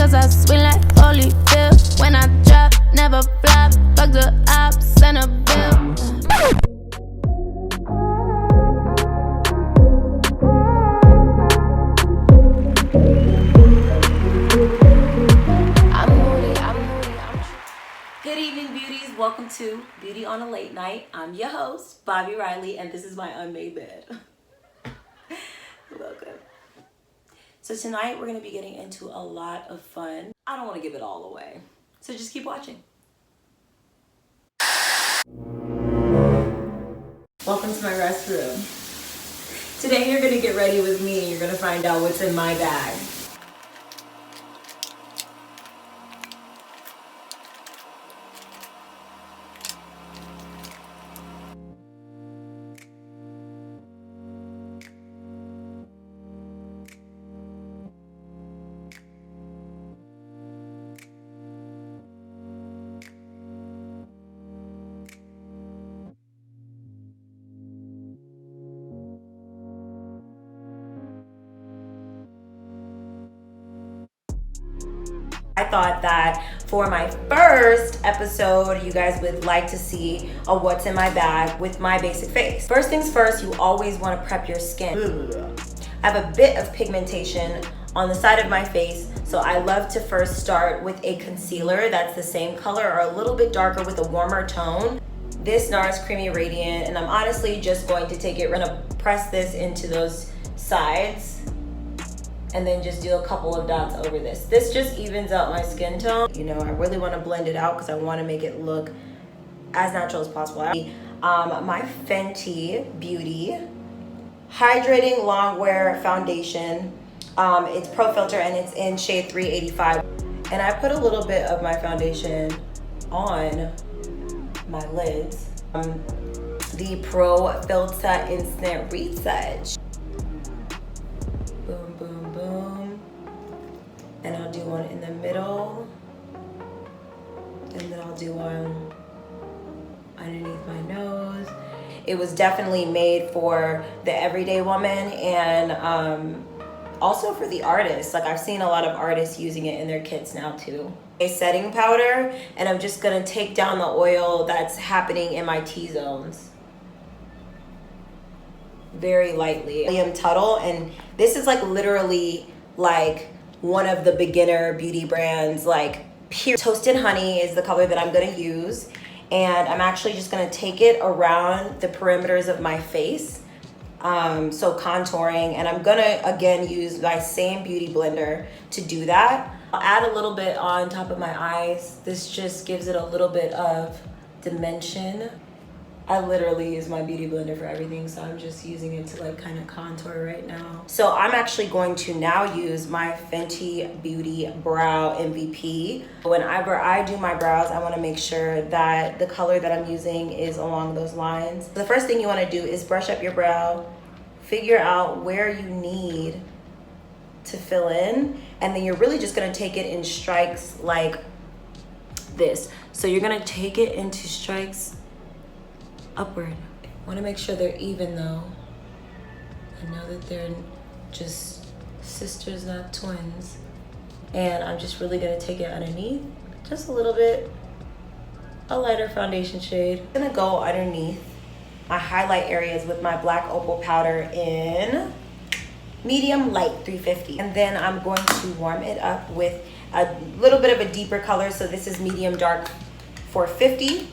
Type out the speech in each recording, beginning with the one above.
cause I swing like Holyfield. When I drop, never flop. Fuck the ops and a bill. Good evening, beauties. Welcome to Beauty on a Late Night. I'm your host, Bobbie Riley, and this is my unmade bed. Welcome. So tonight we're going to be getting into a lot of fun. I don't want to give it all away, so just keep watching. Welcome to my restroom. Today you're going to get ready with me and you're going to find out what's in my bag. I thought that for my first episode, you guys would like to see a what's in my bag with my basic face. First things first, you always want to prep your skin. I have a bit of pigmentation on the side of my face, so I love to first start with a concealer that's the same color or a little bit darker with a warmer tone. This NARS Creamy Radiant, and I'm honestly just going to take it, we're gonna press this into those sides and then just do a couple of dots over this. This just evens out my skin tone. You know, I really wanna blend it out because I wanna make it look as natural as possible. My Fenty Beauty Hydrating Longwear Foundation. It's Pro Filter and it's in shade 385. And I put a little bit of my foundation on my lids. The Pro Filter Instant Retouch. Boom, boom, boom. And I'll do one in the middle. And then I'll do one underneath my nose. It was definitely made for the everyday woman and also for the artists. Like I've seen a lot of artists using it in their kits now too. A setting powder, and I'm just gonna take down the oil that's happening in my T-zones. Very lightly. William Tuttle, and this is like literally like one of the beginner beauty brands, like pure. Toasted Honey is the color that I'm gonna use, and I'm actually just gonna take it around the perimeters of my face, so contouring, and I'm gonna again use my same beauty blender to do that. I'll add a little bit on top of my eyes. This just gives it a little bit of dimension. I literally use my beauty blender for everything, so I'm just using it to like kind of contour right now. So I'm actually going to now use my Fenty Beauty Brow MVP. Whenever I do my brows, I want to make sure that the color that I'm using is along those lines. The first thing you want to do is brush up your brow, figure out where you need to fill in, and then you're really just going to take it in strikes like this. So you're going to take it into strikes upward. Want to make sure they're even though. I know that they're just sisters, not twins. And I'm just really gonna take it underneath, just a little bit, a lighter foundation shade. I'm gonna go underneath my highlight areas with my black opal powder in medium light 350. And then I'm going to warm it up with a little bit of a deeper color. So this is medium dark 450.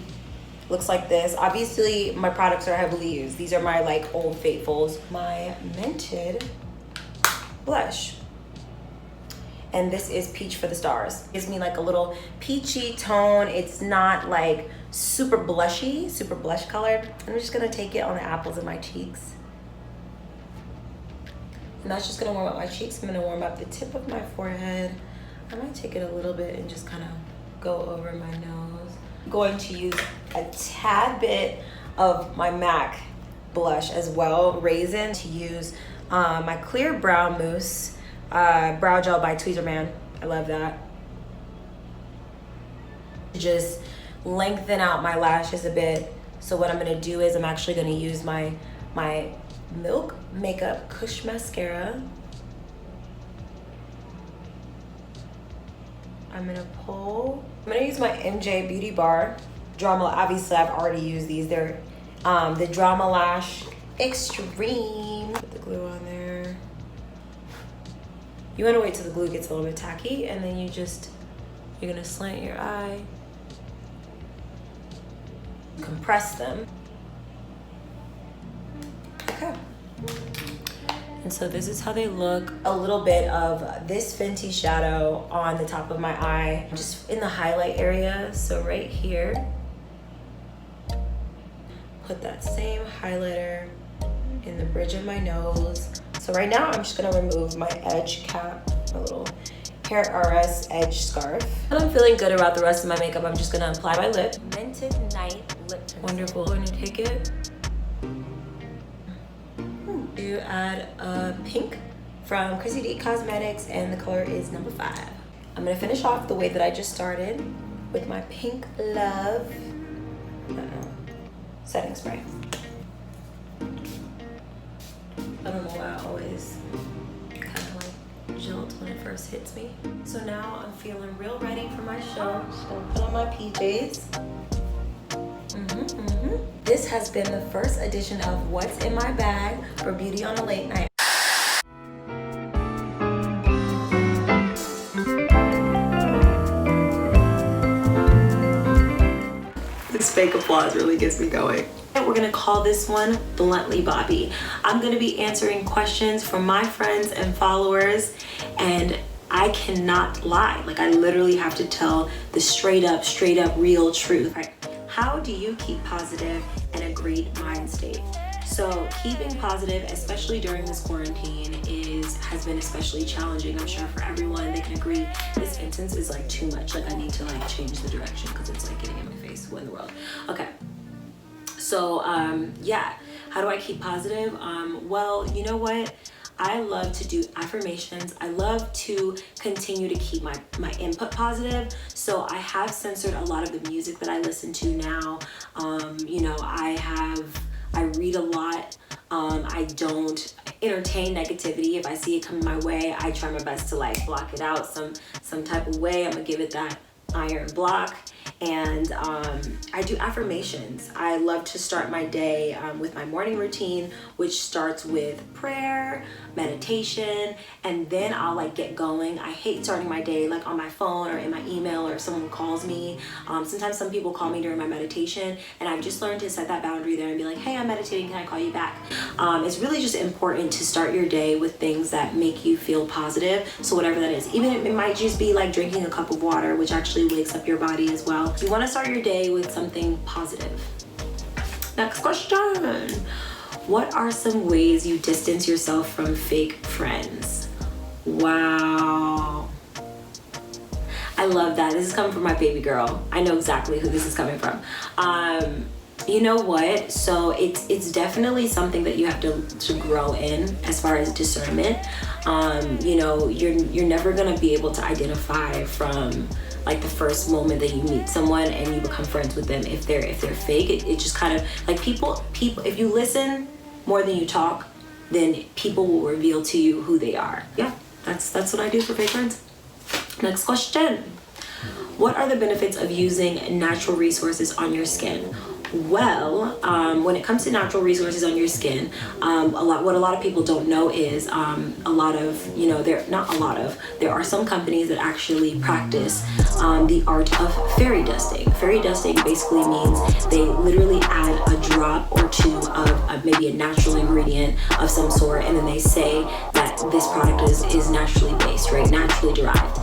Looks like this. Obviously my products are heavily used. These are my like Old Faithfuls. My Mented blush, and this is Peach for the Stars. Gives me like a little peachy tone. It's not like super blushy, super blush colored. I'm just gonna take it on the apples of my cheeks, and that's just gonna warm up my cheeks. I'm gonna warm up the tip of my forehead. I might take it a little bit and just kind of go over my nose. I'm going to use a tad bit of my MAC blush as well, Raisin, to use my clear brow mousse brow gel by Tweezerman. I love that. Just lengthen out my lashes a bit. So what I'm gonna do is I'm actually gonna use my Milk Makeup Kush Mascara. I'm gonna use my MJ Beauty Bar Drama. Obviously, I've already used these. They're the Drama Lash Extreme. Put the glue on there. You want to wait till the glue gets a little bit tacky, and then you're gonna slant your eye, compress them. Okay. And so this is how they look. A little bit of this Fenty shadow on the top of my eye, just in the highlight area. So right here, put that same highlighter in the bridge of my nose. So right now I'm just gonna remove my edge cap, my little Hair RS edge scarf. And I'm feeling good about the rest of my makeup. I'm just gonna apply my lip. Mented Night Lip Tint. Wonderful. I'm gonna take it. You add a pink from Chrissy D Cosmetics, and the color is number 5. I'm gonna finish off the way that I just started with my Pink Love setting spray. I don't know why I always kind of like jolt when it first hits me. So now I'm feeling real ready for my show. Just gonna put on my PJs. This has been the first edition of What's in My Bag for Beauty on a Late Night. This fake applause really gets me going. We're gonna call this one Bluntly Bobbie. I'm gonna be answering questions from my friends and followers, and I cannot lie. Like, I literally have to tell the straight up, real truth. Right? How do you keep positive and a great mind state? So keeping positive, especially during this quarantine, has been especially challenging. I'm sure for everyone, they can agree. This incense is like too much. Like, I need to like change the direction because it's like getting in my face. What in the world? Okay. So yeah, how do I keep positive? Well, you know what? I love to do affirmations. I love to continue to keep my input positive. So I have censored a lot of the music that I listen to now. You know, I read a lot. I don't entertain negativity. If I see it coming my way, I try my best to like block it out some type of way. I'm gonna give it that iron block. And I do affirmations. I love to start my day with my morning routine, which starts with prayer, meditation, and then I'll like get going. I hate starting my day like on my phone or in my email, or if someone calls me. Sometimes some people call me during my meditation, and I've just learned to set that boundary there and be like, hey, I'm meditating, can I call you back? It's really just important to start your day with things that make you feel positive. So whatever that is, even if it might just be like drinking a cup of water, which actually wakes up your body as well. You want to start your day with something positive. Next question. What are some ways you distance yourself from fake friends? Wow. I love that. This is coming from my baby girl. I know exactly who this is coming from. You know what? So it's definitely something that you have to grow in as far as discernment. You know, you're never gonna be able to identify from like the first moment that you meet someone and you become friends with them if they're fake. It just kind of like people if you listen more than you talk, then people will reveal to you who they are. Yeah, that's what I do for fake friends. Next question. What are the benefits of using natural resources on your skin? Well, when it comes to natural resources on your skin, what a lot of people don't know is there are some companies that actually practice the art of fairy dusting. Fairy dusting basically means they literally add a drop or two of maybe a natural ingredient of some sort, and then they say that this product is naturally based, right? Naturally derived.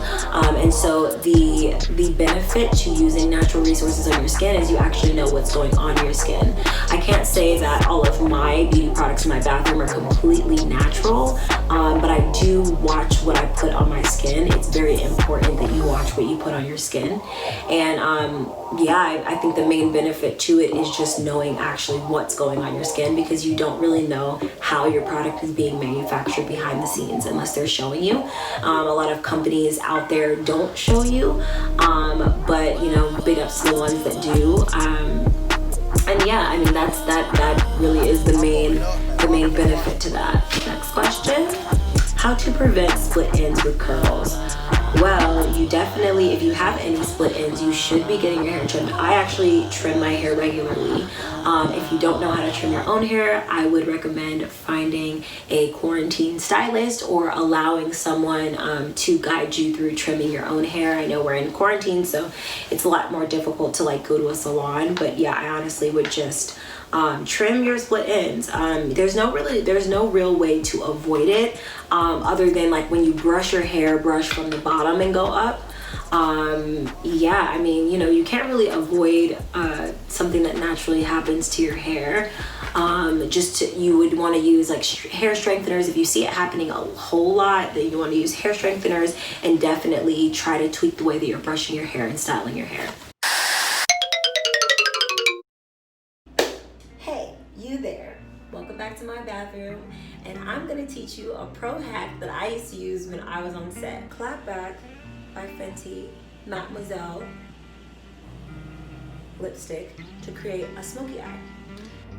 And so the benefit to using natural resources on your skin is you actually know what's going on your skin. I can't say that all of my beauty products in my bathroom are completely natural, but I do watch what I put on my skin. It's very important that you watch what you put on your skin. And I think the main benefit to it is just knowing actually what's going on your skin, because you don't really know how your product is being manufactured behind the scenes unless they're showing you. A lot of companies out there don't show you, but you know, big ups to the ones that do. And yeah, I mean that really is the main benefit to that. Next question. How to prevent split ends with curls. Well, you definitely, if you have any split ends, you should be getting your hair trimmed. I actually trim my hair regularly. If you don't know how to trim your own hair, I would recommend finding a quarantine stylist or allowing someone to guide you through trimming your own hair. I know we're in quarantine, so it's a lot more difficult to like go to a salon, but yeah, I honestly would just trim your split ends. There's no real way to avoid it other than like when you brush your hair, brush from the bottom and go up. Yeah, I mean, you know, you can't really avoid something that naturally happens to your hair. You would want to use like hair strengtheners. If you see it happening a whole lot, then you want to use hair strengtheners, and definitely try to tweak the way that you're brushing your hair and styling your hair. Hey, you there. Welcome back to my bathroom, and I'm gonna teach you a pro hack that I used to use when I was on set. Clap Back by Fenty Mademoiselle lipstick to create a smoky eye.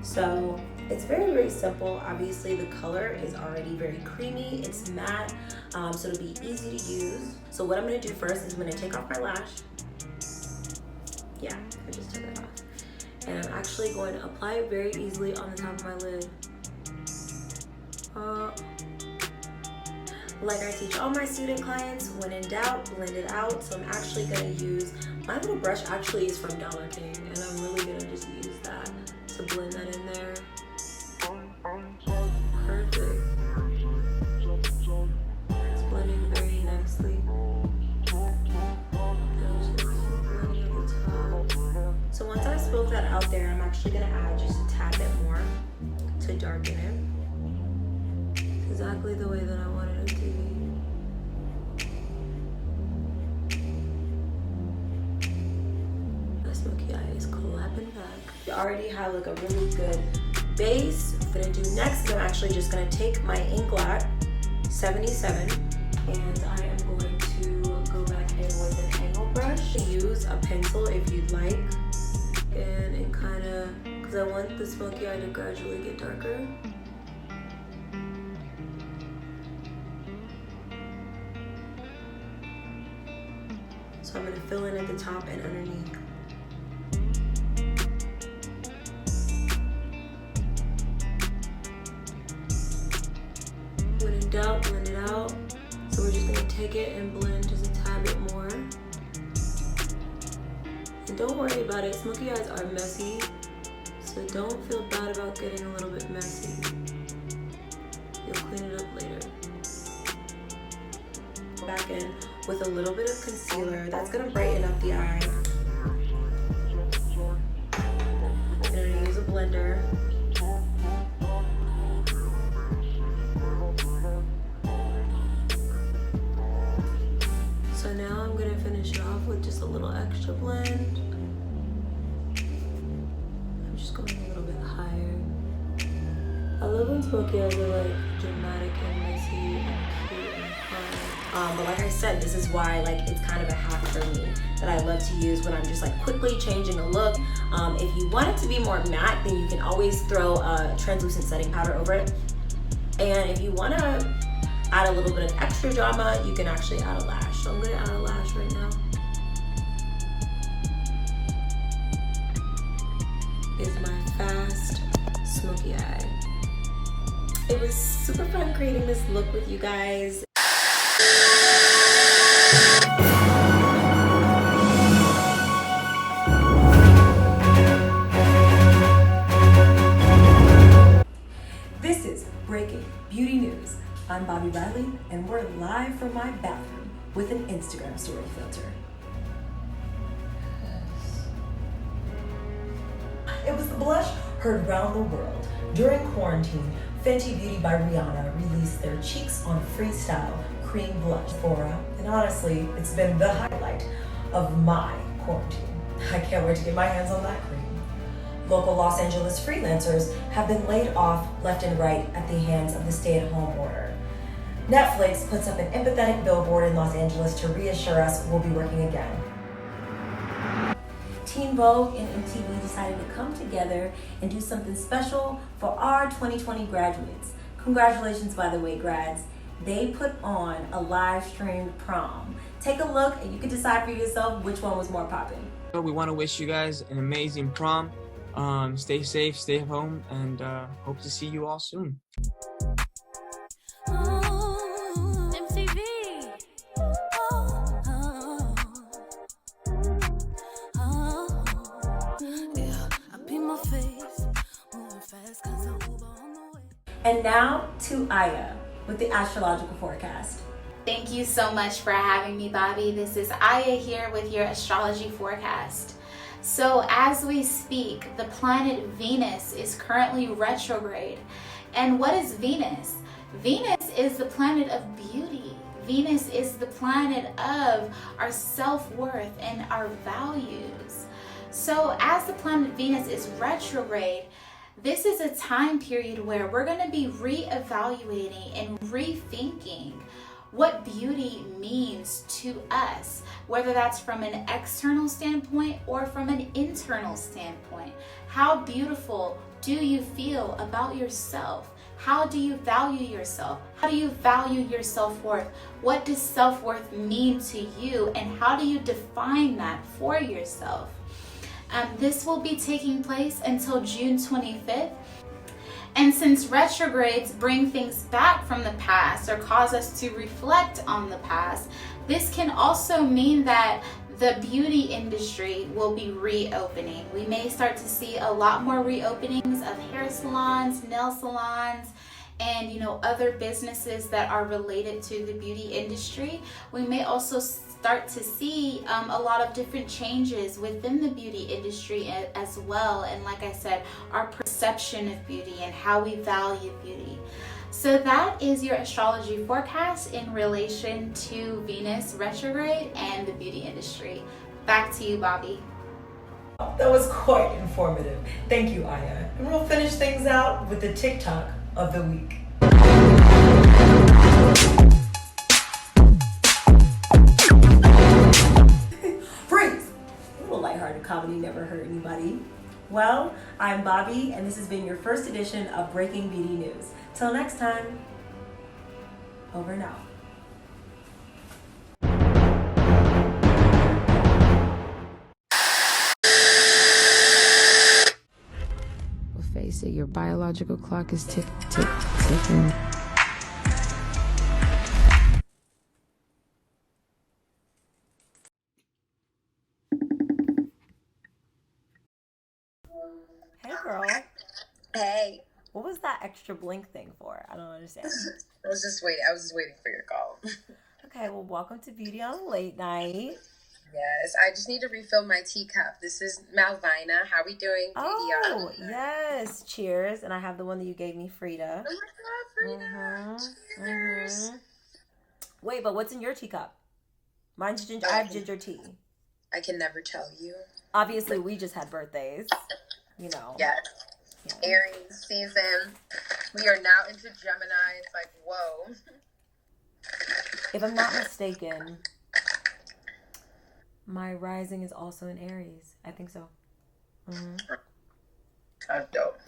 So it's very, very simple. Obviously the color is already very creamy, it's matte, so it'll be easy to use. So what I'm gonna do first is I'm gonna take off my lash. Yeah, I just took it off. And I'm actually going to apply it very easily on the top of my lid. Like I teach all my student clients, when in doubt, blend it out. So I'm actually gonna use, my little brush actually is from Dollar King, and I'm really gonna just use that to blend that in there. Perfect. It's blending very nicely. So once I spoke that out there, I'm actually gonna add just a tad bit more to darken it. Exactly the way that I wanted it to be. My smoky eye is clapping back. You already have like a really good base. What I'm gonna do next is I'm actually just gonna take my Inkblot 77 and I am going to go back in with an angle brush. Use a pencil if you'd like. And kind of, because I want the smoky eye to gradually get darker. So I'm going to fill in at the top and underneath. When in doubt, blend it out. So we're just going to take it and blend just a tad bit more. And don't worry about it, smoky eyes are messy, so don't feel bad about getting a little bit messy. You'll clean it up later. Back in with a little bit of concealer, that's gonna brighten up the eye. I'm gonna use a blender. So now I'm gonna finish it off with just a little extra blend. I'm just going a little bit higher. I love when smoky eyes are like dramatic and messy and cute and fun. But like I said, this is why like it's kind of a hack for me that I love to use when I'm just like quickly changing a look. If you want it to be more matte, then you can always throw a translucent setting powder over it. And if you want to add a little bit of extra drama, you can actually add a lash. So I'm gonna add a lash right now. Is my fast smoky eye. It was super fun creating this look with you guys. This is breaking beauty news. I'm Bobbie Riley, and we're live from my bathroom with an Instagram story filter. It was the blush heard around the world. During quarantine, Fenty Beauty by Rihanna released their Cheeks on Freestyle Cream Blush. And honestly, it's been the highlight of my quarantine. I can't wait to get my hands on that cream. Local Los Angeles freelancers have been laid off left and right at the hands of the stay-at-home order. Netflix puts up an empathetic billboard in Los Angeles to reassure us we'll be working again. Teen Vogue and MTV decided to come together and do something special for our 2020 graduates. Congratulations, by the way, grads. they put on a live streamed prom. Take a look and you can decide for yourself which one was more popping. We want to wish you guys an amazing prom. Stay safe, stay home, and hope to see you all soon. MTV. Yeah, I beat my face, moving fast 'cause I'm Uber on the way. And now to Aaya with the Astrological Forecast. Thank you so much for having me, Bobbie. This is Aaya here with your astrology forecast. So as we speak, the planet Venus is currently retrograde. And what is Venus? Venus is the planet of beauty. Venus is the planet of our self-worth and our values. So as the planet Venus is retrograde, this is a time period where we're going to be reevaluating and rethinking what beauty means to us, whether that's from an external standpoint or from an internal standpoint. How beautiful do you feel about yourself? How do you value yourself? How do you value your self-worth? What does self-worth mean to you, and how do you define that for yourself? This will be taking place until June 25th. And since retrogrades bring things back from the past or cause us to reflect on the past, this can also mean that the beauty industry will be reopening. We may start to see a lot more reopenings of hair salons, nail salons, and other businesses that are related to the beauty industry. We may also start to see a lot of different changes within the beauty industry as well. And like I said, our perception of beauty and how we value beauty. So that is your astrology forecast in relation to Venus retrograde and the beauty industry. Back to you, Bobbie. That was quite informative. Thank you, Aaya. And we'll finish things out with the TikTok of the week. Freeze! A little lighthearted comedy never hurt anybody. Well, I'm Bobbie, and this has been your first edition of Breaking Beauty News. Till next time, over and out. Face it, your biological clock is ticking. Hey, girl. Hey. What was that extra blink thing for? I don't understand. I was just waiting for your call. Okay, well, welcome to Beauty on the Late Night. Yes, I just need to refill my teacup. This is Malvina. How are we doing? Oh, yes. Cheers. And I have the one that you gave me, Frida. Oh my God, Frida. Cheers. Wait, but what's in your teacup? Mine's ginger. I have ginger tea. I can never tell you. Obviously, we just had birthdays. Yes. Yeah. Aries season. We are now into Gemini. It's like, whoa. If I'm not mistaken, my rising is also in Aries. I think so. Mm-hmm. That's dope.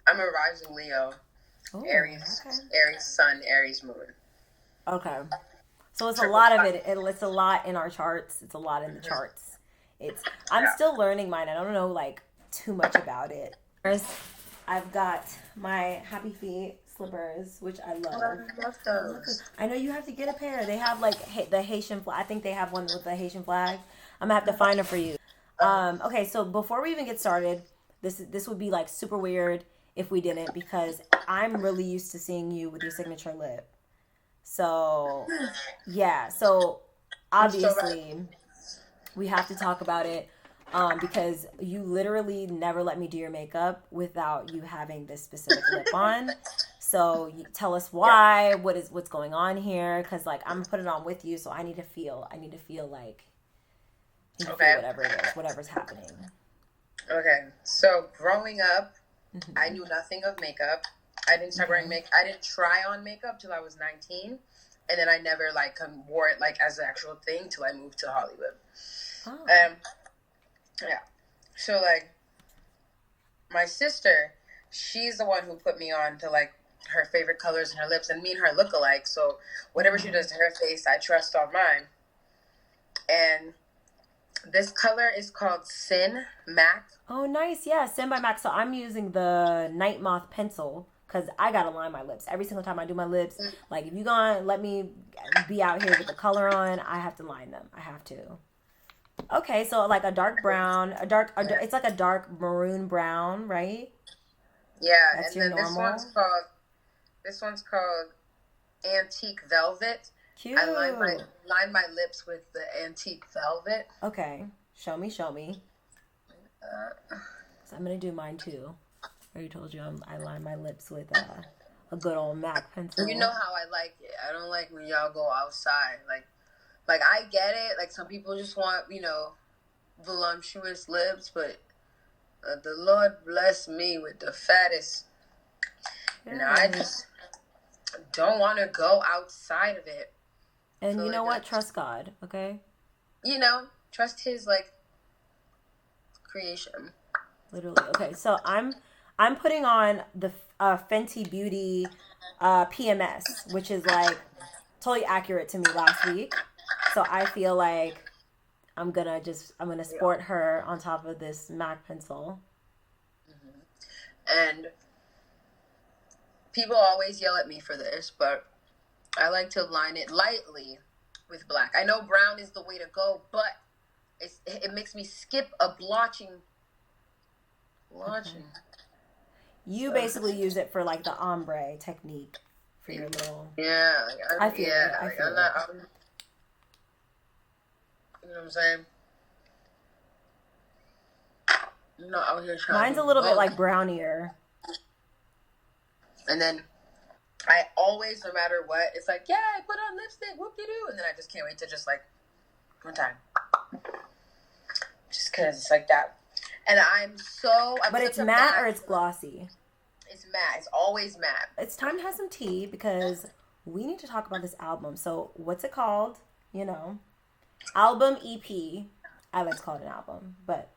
I'm a rising Leo. Ooh, Aries. Okay. Aries sun, Aries moon. Okay. So it's a lot of it. It's a lot in our charts. It's a lot in the charts. I'm still learning mine. I don't know too much about it. First, I've got my Happy Feet slippers, which I love. I love those. I know you have to get a pair. They have the Haitian flag. I think they have one with the Haitian flag. I'm gonna have to find them for you. Okay, so before we even get started, this would be super weird if we didn't, because I'm really used to seeing you with your signature lip. So yeah, so obviously we have to talk about it. Because you literally never let me do your makeup without you having this specific lip on. So tell us why. What's going on here? Because I'm gonna put it on with you, so I need to feel feel whatever it is, whatever's happening. Okay, so growing up, I knew nothing of makeup. I didn't start wearing makeup. I didn't try on makeup till I was 19, and then I never wore it as an actual thing till I moved to Hollywood. Oh. Yeah. So my sister, she's the one who put me on to her favorite colors in her lips, and me and her look alike. So whatever she does to her face, I trust on mine. And this color is called Sin Mac. Oh, nice. Yeah, Sin by MAC. So I'm using the Night Moth pencil because I got to line my lips. Every single time I do my lips, like if you're going to let me be out here with the color on, I have to line them. I have to. Okay, so like a dark brown, it's like a dark maroon brown, right? Yeah, That's and your then normal? this one's called Antique Velvet. Cute. I line my lips with the Antique Velvet. Okay, show me. So I'm gonna do mine too. I already told you I line my lips with a good old MAC pencil. You know how I like it. I don't like when y'all go outside. Like I get it. Like some people just want, voluptuous lips, but the Lord bless me with the fattest. I just don't want to go outside of it. And you know like what? Trust God, okay? Trust His creation. Literally. Okay, so I'm putting on the Fenty Beauty PMS, which is like totally accurate to me last week. So I feel like I'm gonna sport her on top of this MAC pencil. And people always yell at me for this, but I like to line it lightly with black. I know brown is the way to go, but it makes me skip a blotching. Okay. You basically use it for like the ombre technique for your little. Yeah, I feel it. you know what I'm saying? Out here trying. Mine's a little bit like brownier. And then I always, no matter what, it's like, yeah, I put on lipstick, whoop-de-doo. And then I just can't wait to just one time. Just because it's like that. And but it's matte or it's glossy? It's matte. It's always matte. It's time to have some tea because we need to talk about this album. So what's it called? Album EP. I like to call it an album, but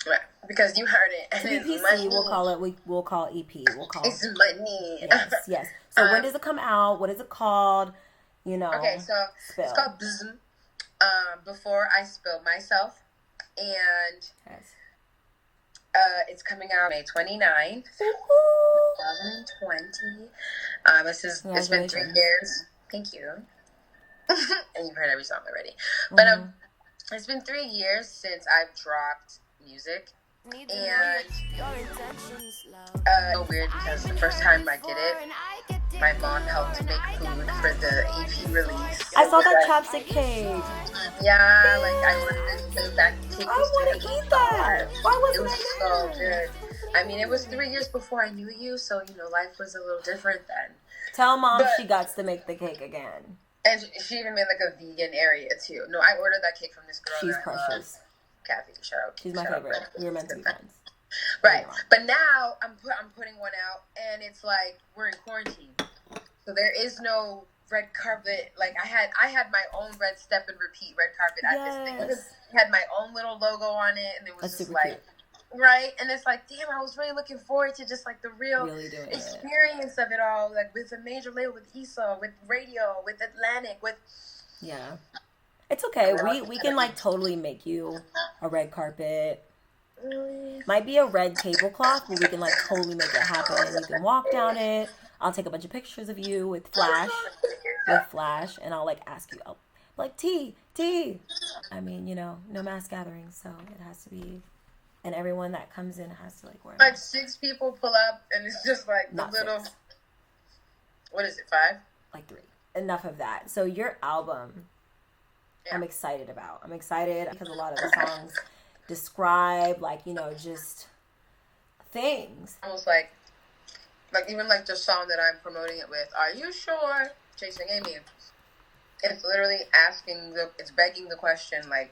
right, because you heard it. To be PC, we'll call it. We'll call EP. It's money. Yes. So when does it come out? What is it called? Okay, so it's called Bzzm. Before I Spill Myself, and yes. It's coming out May 29th, 2020. It's been 3 years. Thank you. And you've heard every song already. But it's been 3 years since I've dropped music. And so weird because the first time I did it, my mom helped make food for the EP release. I saw that chopstick cake. Yeah, I wanted to that cake. I want to eat that. Why wasn't it? It was so good. I mean, it was 3 years before I knew you, so life was a little different then. Tell Mom she got to make the cake again. And she even made a vegan area too. No, I ordered that cake from this girl. She's precious. Kathy, shout out. She's my favorite. We're meant to be friends. Right, but now I'm putting one out, and it's like we're in quarantine, so there is no red carpet. I had my own red step and repeat red carpet at this thing. It had my own little logo on it, and it was just cute. Right, and it's damn, I was really looking forward to just the real experience of it all, with a major label, with ESA, with RAEDIO, with Atlantic, with it's okay. We can totally make you a red carpet. Might be a red tablecloth, but we can totally make it happen. You can walk down it. I'll take a bunch of pictures of you with flash, and I'll ask you, tea. I mean, no mass gatherings, so it has to be. And everyone that comes in has to wear 6 people pull up, and it's just the little. 6. What is it, 5? 3. Enough of that. So your album, I'm excited about. I'm excited because a lot of the songs describe just things. Almost even the song that I'm promoting it with. Are you sure? Chasing Amy. It's literally it's begging the question, are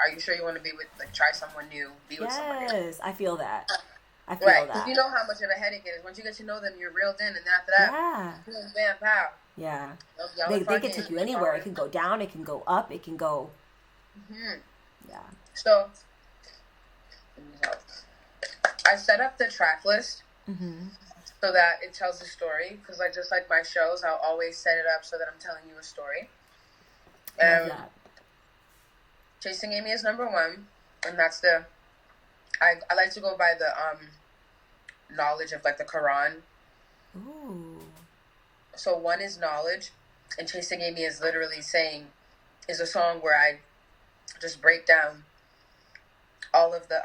you sure you want to be with, try someone new, be with someone new? Yes, I feel that. Right, because you know how much of a headache it is. Once you get to know them, you're reeled in, and then after that, bam, pow. Yeah. They can take you anywhere. It can go down, it can go up, it can go... Yeah. So, I set up the track list. so that it tells a story. Because like just like my shows, I'll always set it up so that I'm telling you a story. Love that. Chasing Amy is number one, and that's the. I like to go by the knowledge of like the Quran. Ooh. So one is knowledge, and Chasing Amy is literally saying, is a song where I just break down all of the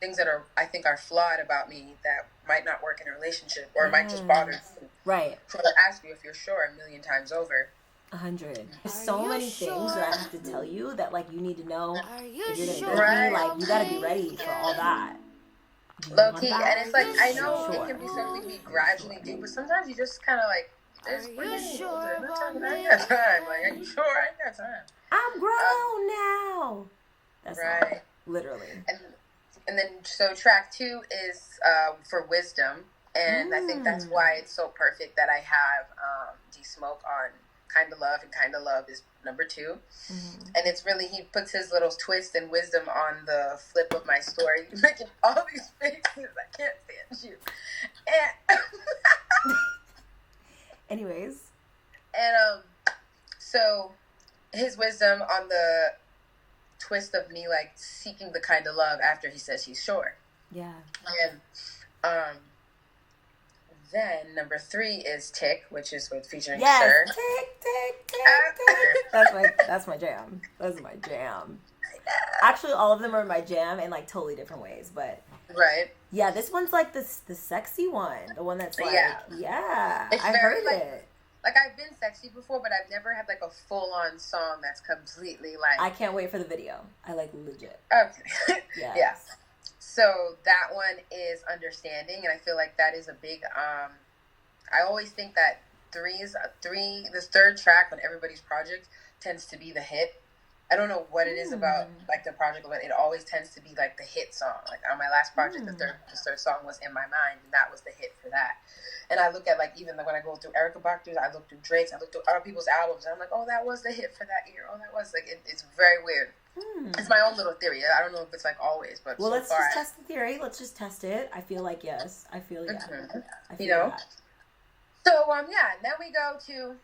things that I think are flawed about me that might not work in a relationship or might just bother you. Right. So I ask you if you're sure a million times over. 100. There's so many things that I have to tell you that like you need to know if you're gonna date Right. me. Like you gotta be ready for all that. Low key, and it's like I know Sure. it can be something we gradually do, but sometimes you just kind of like, we're getting older. I'm not talking. I ain't got time. Like, are you sure? I ain't got time. I'm grown now. That's Right. not, literally. And then so track 2 is for wisdom, and I think that's why it's so perfect that I have D-Smoke on Kinda Love, and Kinda Love is number 2. And it's really, he puts his little twist and wisdom on the flip of my story. You're making all these faces. I can't stand you. And Anyways. And so his wisdom on the twist of me like seeking the kind of love after he says he's sure. Yeah. And then number 3 is Tick, which is with featuring Yes. Sir. Tick, tick, tick, tick. That's my jam. That's my jam. Actually, all of them are my jam in like totally different ways, but Right. yeah, this one's like the sexy one, the one that's like It's I very, heard like, it. Like I've been sexy before, but I've never had like a full on song that's completely like. I can't wait for the video. I like legit. Okay. Yes. Yeah. So that one is Understanding, and I feel like that is a big. I always think that the third track on everybody's project tends to be the hit. I don't know what it is about like the project, but it always tends to be like the hit song. Like on my last project, the third song was In My Mind, and that was the hit for that. And I look at like even when I go through Erykah Bachter's, I look through Drake's, I look through other people's albums, and I'm like, oh, that was the hit for that year. Oh, that was like it's very weird. It's my own little theory. I don't know if it's like always, but well, so let's far, just test the theory. Let's just test it. I feel like yes. I feel I feel you know. that. So yeah, and then we go to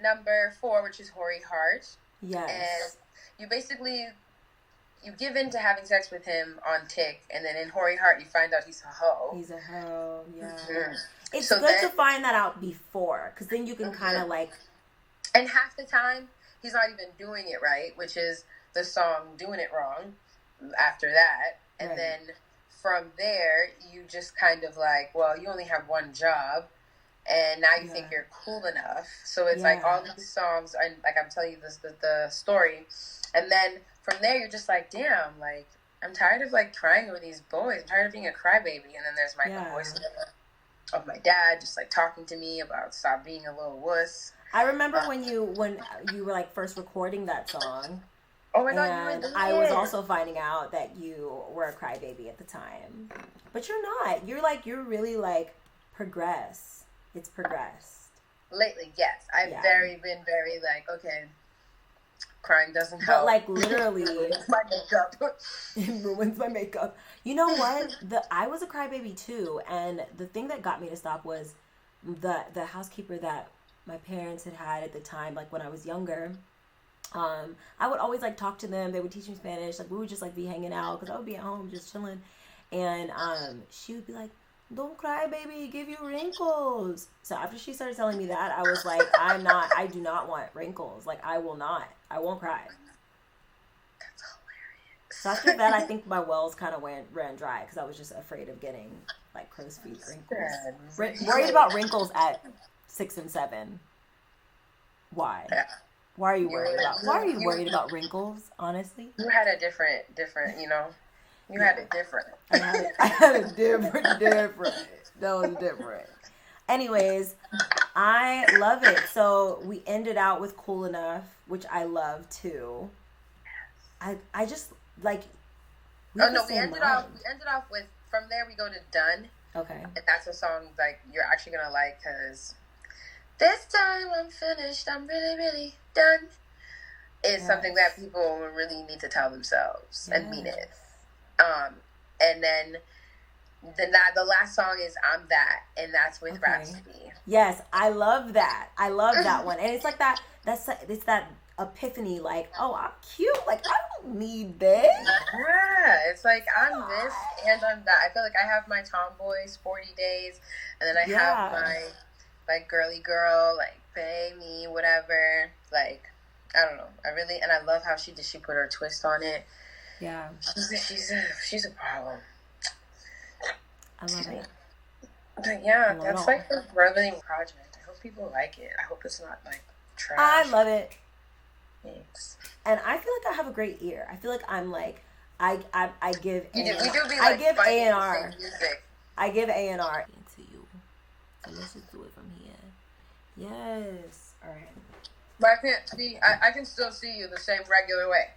number 4, which is Hoary Heart. Yes. And you give in to having sex with him on Tick, and then in Hoary Heart you find out he's a hoe. He's a hoe, yeah. Mm-hmm. It's So good then, to find that out before, because then you can kind of like... And half the time, he's not even doing it right, which is the song Doing It Wrong after that. And then from there, you just kind of like, well, you only have one job, and now you think you're cool enough. So it's like all these songs, and like I'm telling you the story, and then from there you're just like, damn, like I'm tired of like crying over these boys. I'm tired of being a crybaby. And then there's my voice of my dad just like talking to me about stop being a little wuss. I remember when you were like first recording that song. Oh my God, and I was also finding out that you were a crybaby at the time, but you're not. You're really like progress. It's progressed. Lately, yes. I've been very like, okay, crying doesn't help. But like literally my makeup. It ruins my makeup. You know what? I was a crybaby too, and the thing that got me to stop was the housekeeper that my parents had at the time, like when I was younger. I would always like talk to them. They would teach me Spanish. Like we would just like be hanging out because I would be at home just chilling, and she would be like, "Don't cry, baby. Give you wrinkles." So after she started telling me that, I was like, I do not want wrinkles. Like I won't cry. That's hilarious. So after that, I think my wells kind of ran dry because I was just afraid of getting like crow's feet wrinkles. Worried about wrinkles at 6 and 7. Why? Why are you worried about wrinkles? Honestly, you had a different. You know, you had it different. I had a different. That was different. Anyways, I love it. So we ended out with Cool Enough, which I love too. I just like. We ended off with. From there, we go to Done. Okay. And that's a song like you're actually gonna like because this time I'm finished. I'm really, really done. It's something that people really need to tell themselves and mean it. And then The last song is I'm That, and that's with Rhapsody. Yes, I love that. I love that one. And it's like that, it's that epiphany, like, oh, I'm cute. Like, I don't need this. Yeah, it's like I'm this and I'm that. I feel like I have my tomboy sporty days, and then I have my like girly girl, like baby, whatever. Like, I don't know. And I love how she put her twist on it. Yeah. She's a problem. I love it. But yeah, that's like the reveling project. I hope people like it. I hope it's not like trash. I love it. Thanks. And I feel like I have a great ear. I feel like I'm like I give I give A&R. I give A&R to you. So let's just do it from here. Yes. All right. But I can't see. I can still see you the same regular way.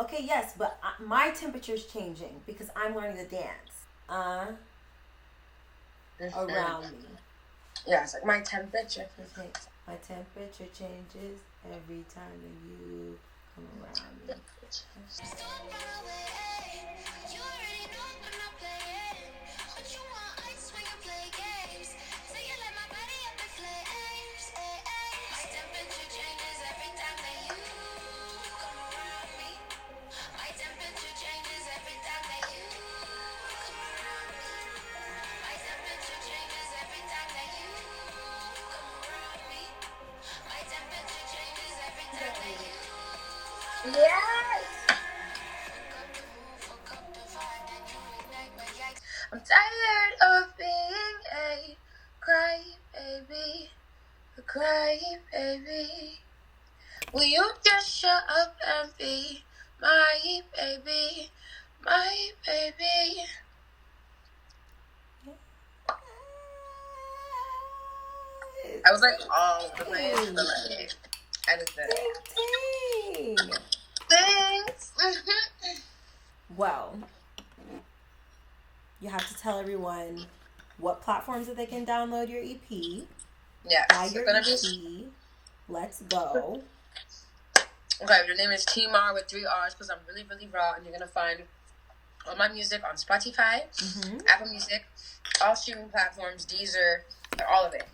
Okay, yes, but my temperature's changing because I'm learning to dance. Around me. Yeah, it's like my temperature. My temperature changes every time that you come around me. Yes! I'm tired of being a crybaby. A crybaby. Will you just shut up and be my baby? My baby. I was like all the way to the left. I just did it. Thanks. Well, you have to tell everyone what platforms that they can download your EP. Yeah, Buy it's your gonna EP. be. Let's go. Okay, your name is Teamarrr with 3 R's because I'm really, really raw, and you're gonna find all my music on Spotify, Apple Music, all streaming platforms, Deezer, all of it.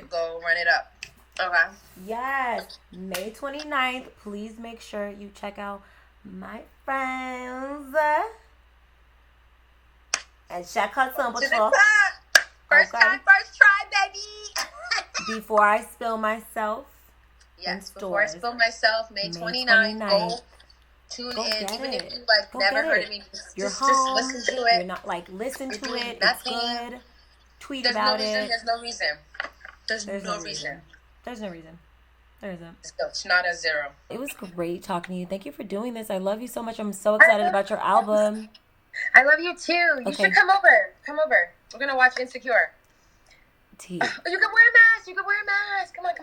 Go run it up. Okay. Yes, May 29th. Please make sure you check out my friends and check out some To the club. First time, first try, baby. Before I spill myself. Yes, before I spill myself, May 29th. Go tune in. Even if you like never heard of me, just listen to it. You're not like listen to it. It's good. Tweet There's about no reason, it. There's no reason. There's no reason. There's no reason. There isn't. It's not a zero. It was great talking to you. Thank you for doing this. I love you so much. I'm so excited about your album. I love you too. You should come over. Come over. We're gonna watch Insecure. T. You can wear a mask. Come on.